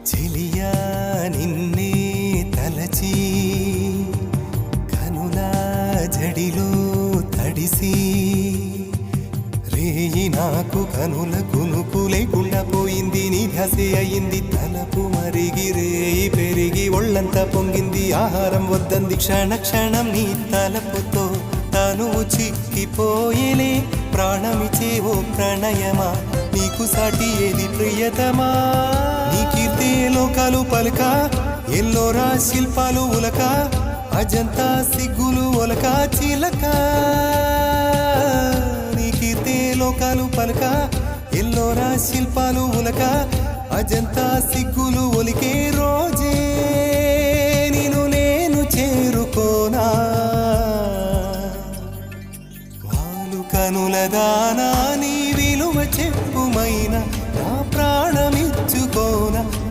చెలియా నిన్నే తలచి కనుల జడిలో తడిసి రేయి నాకు కనుల కునుకు లేకుండా పోయింది. నీ ధ్యాసే అయింది తలపు మరిగి రేయి పెరిగి ఒళ్ళంతా పొంగింది. ఆహారం వద్దంది క్షణ క్షణం నీ తలపుతో తను చిక్కిపోయేలే. ప్రాణమిచే ఓ ప్రణయమా నీకు సాటి ఏది ప్రియతమా. నీ కీర్తే లోకాలు పలుక ఎల్లోరా శిల్పాలు ఉలక అజంతా సిగ్గులు ఒలక చిలక. నీ కీర్తే లోకాలు పలుక ఎల్లోరా శిల్పాలు ఉలక అజంతా సిగ్గులు ఒలికే రోజే నిన్ను నేను చేరుకోనా. వాలు కనుల దానా